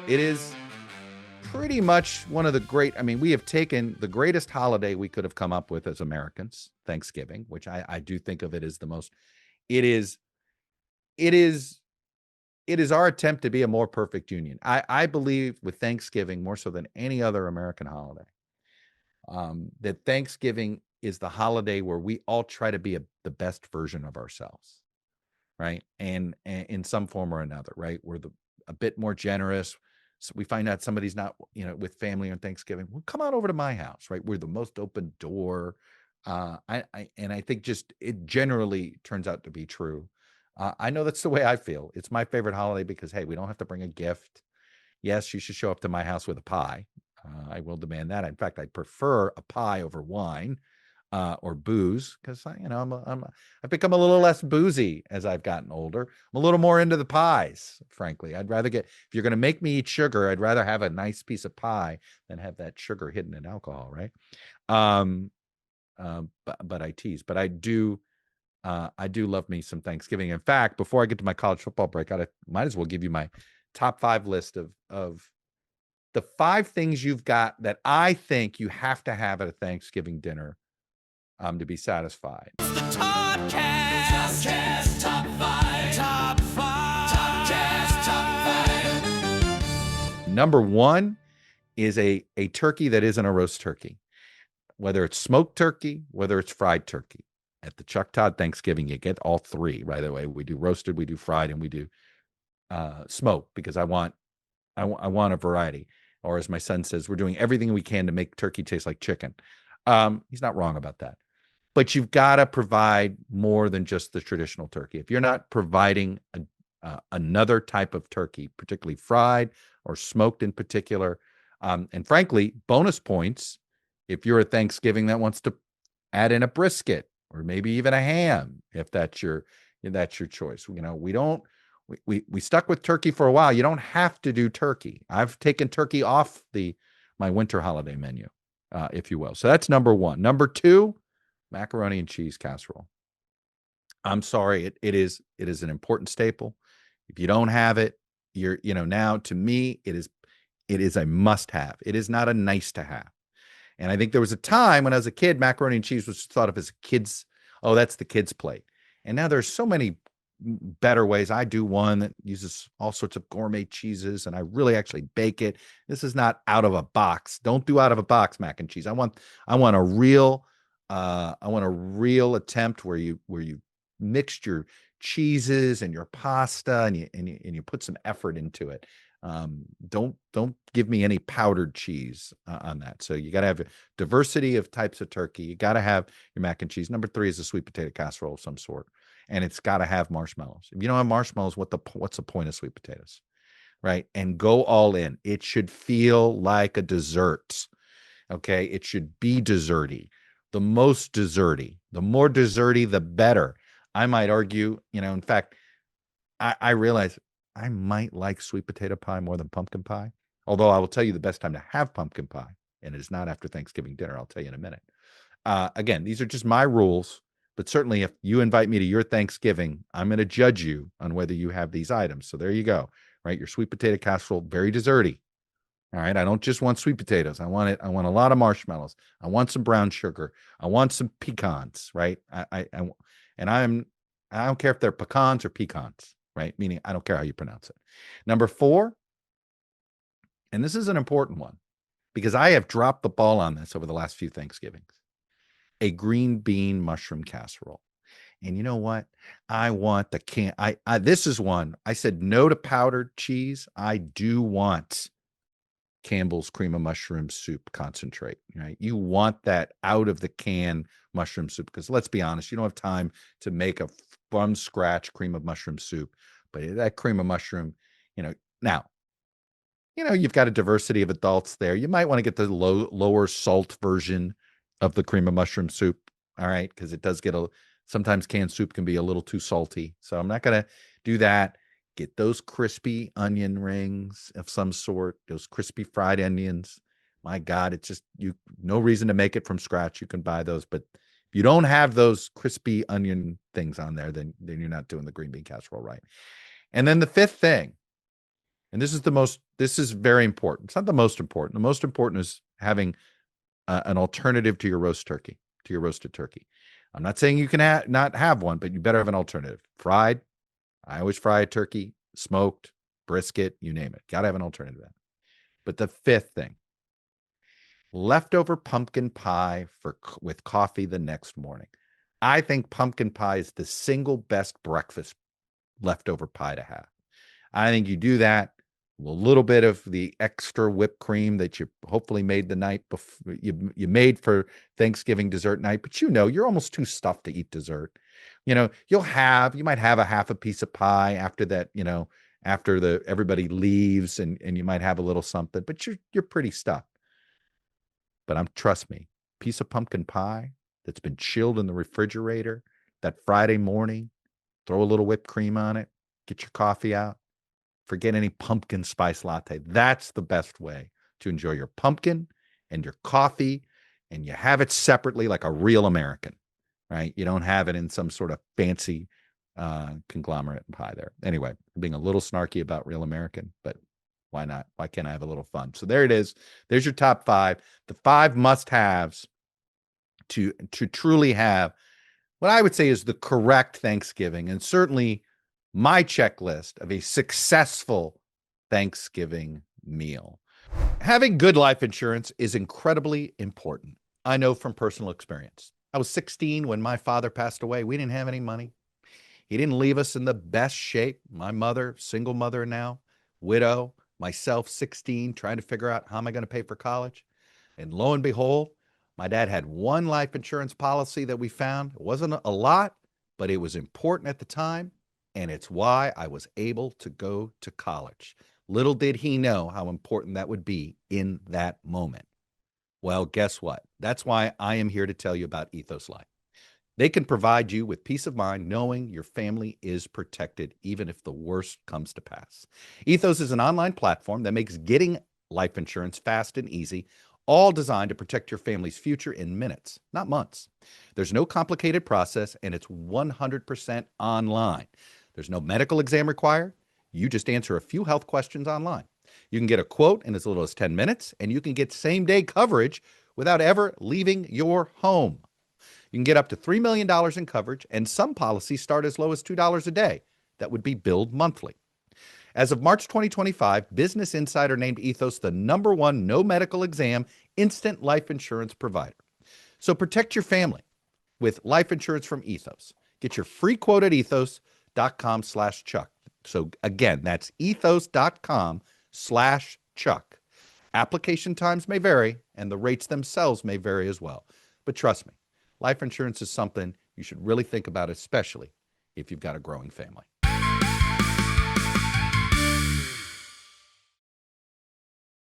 It is pretty much one of the great, I mean, we have taken the greatest holiday we could have come up with as Americans, Thanksgiving, which I do think of it as the most, it is, it is, it is our attempt to be a more perfect union. I believe with Thanksgiving more so than any other American holiday, that Thanksgiving is the holiday where we all try to be the best version of ourselves, right? And in some form or another, right? We're a bit more generous. So we find out somebody's not, with family on Thanksgiving. Well, come on over to my house, right? We're the most open door. I think just it generally turns out to be true. I know that's the way I feel. It's my favorite holiday because, hey, we don't have to bring a gift. Yes, you should show up to my house with a pie. I will demand that. In fact, I prefer a pie over wine or booze because I've become a little less boozy as I've gotten older. I'm a little more into the pies, frankly. I'd rather if you're going to make me eat sugar, I'd rather have a nice piece of pie than have that sugar hidden in alcohol, right? But I tease. But I do love me some Thanksgiving. In fact, before I get to my college football break, I might as well give you my top 5 list of the 5 things you've got that I think you have to have at a Thanksgiving dinner to be satisfied. The ToddCast. ToddCast Top 5. Top 5. ToddCast Top 5. Number 1 is a turkey that isn't a roast turkey. Whether it's smoked turkey, whether it's fried turkey. At the Chuck Todd Thanksgiving, you get all 3 right away. We do roasted, we do fried, and we do smoked because I want a variety. Or as my son says, we're doing everything we can to make turkey taste like chicken. He's not wrong about that. But you've got to provide more than just the traditional turkey. If you're not providing another type of turkey, particularly fried or smoked in particular, and frankly, bonus points if you're at Thanksgiving that wants to add in a brisket or maybe even a ham, if that's your choice. We stuck with turkey for a while. You don't have to do turkey. I've taken turkey off my winter holiday menu, if you will. So that's number 1. Number 2, macaroni and cheese casserole. I'm sorry, it is an important staple. If you don't have it, now to me it is a must-have. It is not a nice to have. And I think there was a time when I was a kid, macaroni and cheese was thought of as that's the kids' plate. And now there's so many better ways. I do one that uses all sorts of gourmet cheeses and I really actually bake it. This is not out of a box. Don't do out of a box mac and cheese. I want a real attempt where you mixed your cheeses and your pasta and you put some effort into it. Don't give me any powdered cheese on that. So you got to have a diversity of types of turkey. You got to have your mac and cheese. Number 3 is a sweet potato casserole of some sort. And it's got to have marshmallows. If you don't have marshmallows, what's the point of sweet potatoes, right? And go all in. It should feel like a dessert, okay? It should be desserty, the most desserty. The more desserty, the better. I might argue, in fact, I realize I might like sweet potato pie more than pumpkin pie, although I will tell you the best time to have pumpkin pie, and it is not after Thanksgiving dinner. I'll tell you in a minute. Again, these are just my rules. But certainly if you invite me to your Thanksgiving, I'm going to judge you on whether you have these items. So there you go, right? Your sweet potato casserole, very desserty. All right. I don't just want sweet potatoes. I want a lot of marshmallows. I want some brown sugar. I want some pecans, right? I don't care if they're pecans or pecans, right? Meaning I don't care how you pronounce it. Number 4, and this is an important one because I have dropped the ball on this over the last few Thanksgivings. A green bean mushroom casserole. And you know what? I want this is one. I said no to powdered cheese. I do want Campbell's cream of mushroom soup concentrate, right? You want that out of the can mushroom soup because let's be honest, you don't have time to make a from scratch cream of mushroom soup, but that cream of mushroom, now, you've got a diversity of adults there. You might want to get the lower salt version of the cream of mushroom soup. All right. Because it does sometimes canned soup can be a little too salty. So I'm not going to do that. Get those crispy onion rings of some sort, those crispy fried onions. My God, it's just no reason to make it from scratch. You can buy those. But if you don't have those crispy onion things on there, then you're not doing the green bean casserole right. And then the 5th thing And this is very important. It's not the most important. The most important is having an alternative to your roasted turkey. I'm not saying you can not have one, but you better have an alternative. Fried, I always fry a turkey, smoked, brisket, you name it. Got to have an alternative to that. But the fifth thing, leftover pumpkin pie with coffee the next morning. I think pumpkin pie is the single best breakfast leftover pie to have. I think you do that, a little bit of the extra whipped cream that you hopefully made the night before you made for Thanksgiving dessert night, but you're almost too stuffed to eat dessert. You might have a half a piece of pie after that, after everybody leaves and you might have a little something, but you're pretty stuffed. But trust me, piece of pumpkin pie that's been chilled in the refrigerator that Friday morning, throw a little whipped cream on it, get your coffee out. Forget any pumpkin spice latte. That's the best way to enjoy your pumpkin and your coffee, and you have it separately like a real American, right? You don't have it in some sort of fancy conglomerate pie there. Anyway, I'm being a little snarky about real American, but why not? Why can't I have a little fun? So there it is. There's your top 5. The 5 must-haves to truly have what I would say is the correct Thanksgiving, and certainly my checklist of a successful Thanksgiving meal. Having good life insurance is incredibly important. I know from personal experience. I was 16 when my father passed away. We didn't have any money. He didn't leave us in the best shape. My mother, single mother now, widow, myself, 16, trying to figure out how am I going to pay for college. And lo and behold, my dad had one life insurance policy that we found. It wasn't a lot, but it was important at the time. And it's why I was able to go to college. Little did he know how important that would be in that moment. Well, guess what? That's why I am here to tell you about Ethos Life. They can provide you with peace of mind knowing your family is protected, even if the worst comes to pass. Ethos is an online platform that makes getting life insurance fast and easy, all designed to protect your family's future in minutes, not months. There's no complicated process, and it's 100% online. There's no medical exam required. You just answer a few health questions online. You can get a quote in as little as 10 minutes, and you can get same-day coverage without ever leaving your home. You can get up to $3 million in coverage, and some policies start as low as $2 a day. That would be billed monthly. As of March 2025, Business Insider named Ethos the #1 no medical exam instant life insurance provider. So protect your family with life insurance from Ethos. Get your free quote at ethos.com/Chuck. So again, that's ethos.com/Chuck. Application times may vary, and the rates themselves may vary as well. But trust me, life insurance is something you should really think about, especially if you've got a growing family.